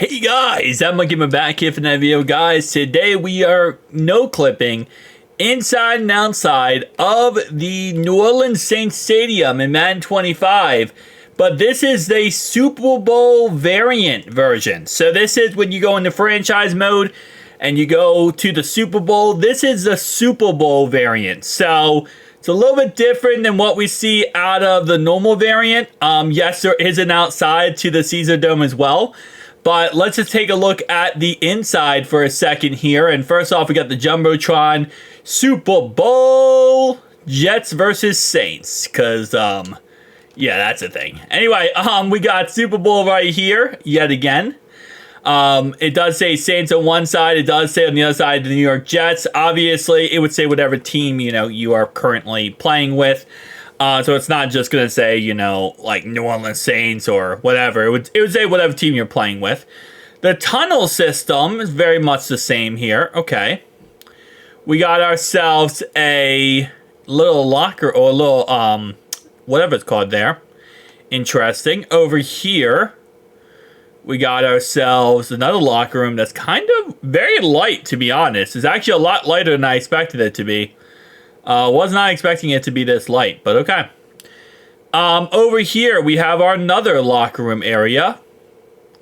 Hey guys, I'm Monkey back here for another video. Guys, today we are no-clipping inside and outside of the New Orleans Saints Stadium in Madden 25. But this is the Super Bowl variant version. So this is when you go into franchise mode and you go to the Super Bowl. This is the Super Bowl variant. So it's a little bit different than what we see out of the normal variant. Yes, there is an outside to the Caesar Dome as well. But let's just take a look at the inside for a second here. And first off, we got the Jumbotron Super Bowl Jets versus Saints. Because, yeah, that's a thing. Anyway, we got Super Bowl right here, yet again. It does say Saints on one side. It does say on the other side the New York Jets. Obviously, it would say whatever team, you are currently playing with. So it's not just going to say, like New Orleans Saints or whatever. It would say whatever team you're playing with. The tunnel system is very much the same here. Okay. We got ourselves a little locker or a little, whatever it's called there. Interesting. Over here, we got ourselves another locker room that's kind of very light, to be honest. It's actually a lot lighter than I expected it to be. Was not expecting it to be this light, but okay. Over here, we have our another locker room area.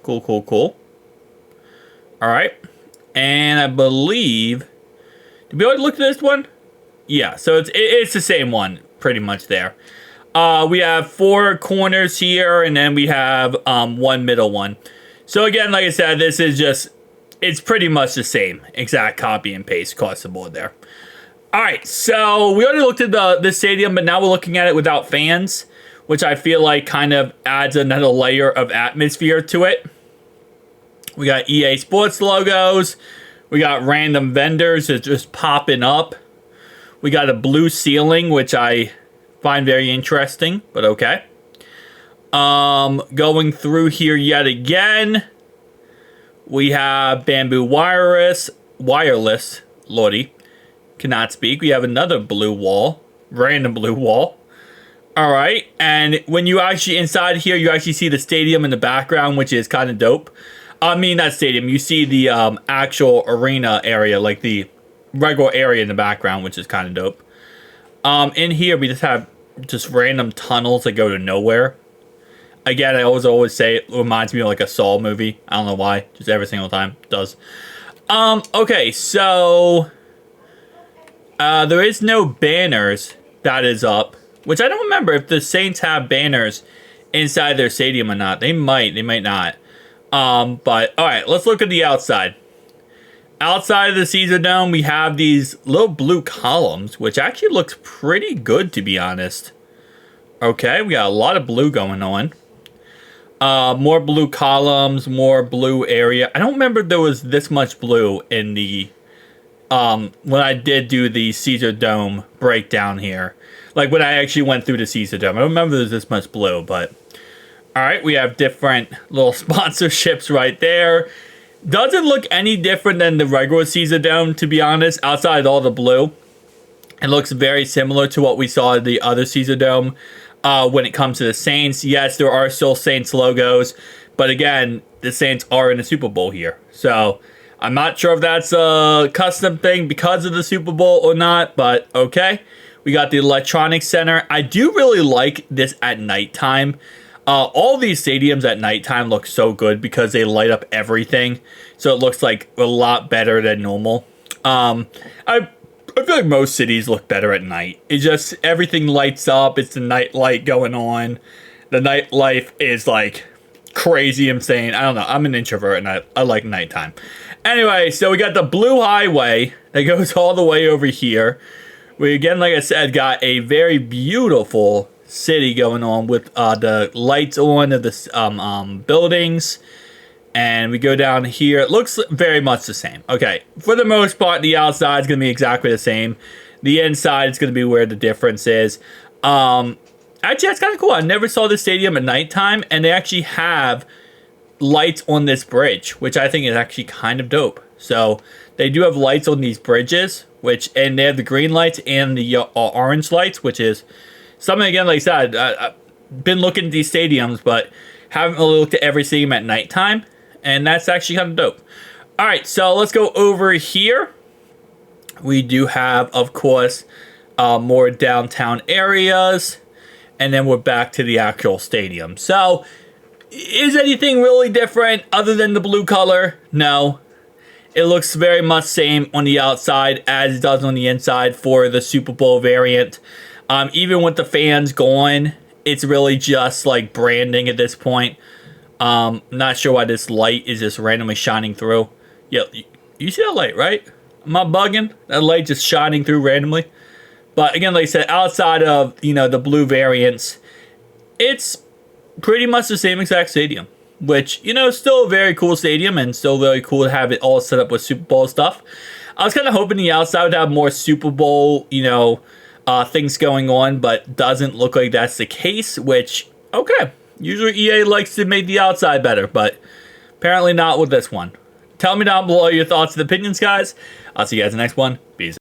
Cool, cool, cool. All right. And I believe... Did we already look at this one? Yeah, so it's the same one, pretty much there. We have 4 corners here, and then we have one middle one. So again, like I said, this is just... It's pretty much the same. Exact copy and paste across the board there. All right, so we already looked at the stadium, but now we're looking at it without fans, which I feel like kind of adds another layer of atmosphere to it. We got EA Sports logos. We got random vendors that's just popping up. We got a blue ceiling, which I find very interesting, but okay. Going through here yet again, we have bamboo wireless, lordy. Cannot speak. We have another blue wall. Random blue wall. Alright. And when you actually inside here, you actually see the stadium in the background, which is kind of dope. I mean, not stadium. You see the actual arena area, like the regular area in the background, which is kind of dope. In here, we just have just random tunnels that go to nowhere. Again, I always say it reminds me of like a Saw movie. I don't know why. Just every single time it does. Okay, so... there is no banners that is up, which I don't remember if the Saints have banners inside their stadium or not. They might not. But, alright, let's look at the outside. Outside of the Caesar Dome, we have these little blue columns, which actually looks pretty good, to be honest. Okay, we got a lot of blue going on. More blue columns, more blue area. I don't remember there was this much blue in the... when I did do the Caesar Dome breakdown here. Like when I actually went through the Caesar Dome. I don't remember there's this much blue, but... Alright, we have different little sponsorships right there. Doesn't look any different than the regular Caesar Dome, to be honest, outside all the blue. It looks very similar to what we saw at the other Caesar Dome. When it comes to the Saints, yes, there are still Saints logos. But again, the Saints are in the Super Bowl here. So... I'm not sure if that's a custom thing because of the Super Bowl or not, but okay. We got the Electronics Center. I do really like this at nighttime. All these stadiums at nighttime look so good because they light up everything. So it looks like a lot better than normal. I feel like most cities look better at night. It just, everything lights up. It's the night light going on. The nightlife is like crazy insane. I don't know. I'm an introvert and I like nighttime. Anyway, so we got the blue highway that goes all the way over here. We, again, like I said, got a very beautiful city going on with the lights on of the buildings. And we go down here. It looks very much the same. Okay, for the most part, the outside is going to be exactly the same. The inside is going to be where the difference is. Actually, that's kind of cool. I never saw this stadium at nighttime, and they actually have... lights on this bridge, which I think is actually kind of dope. So they do have lights on these bridges, and they have the green lights and the orange lights, which is something, again, like I said, I've been looking at these stadiums, but haven't really looked at every stadium at nighttime. and that's actually kind of dope. All right, so let's go over here. We do have, of course, more downtown areas, and then we're back to the actual stadium. So, is anything really different other than the blue color? No. It looks very much same on the outside as it does on the inside for the Super Bowl variant. Even with the fans going, it's really just like branding at this point. Not sure why this light is just randomly shining through. Yeah, you see that light, right? Am I bugging? That light just shining through randomly. But again, like I said, outside of, you know, the blue variants, it's pretty much the same exact stadium. Which, you know, still a very cool stadium and still very cool to have it all set up with Super Bowl stuff. I was kind of hoping the outside would have more Super Bowl, you know, things going on, but doesn't look like that's the case, which, okay. Usually EA likes to make the outside better, but apparently not with this one. Tell me down below your thoughts and opinions, guys. I'll see you guys in the next one. Peace.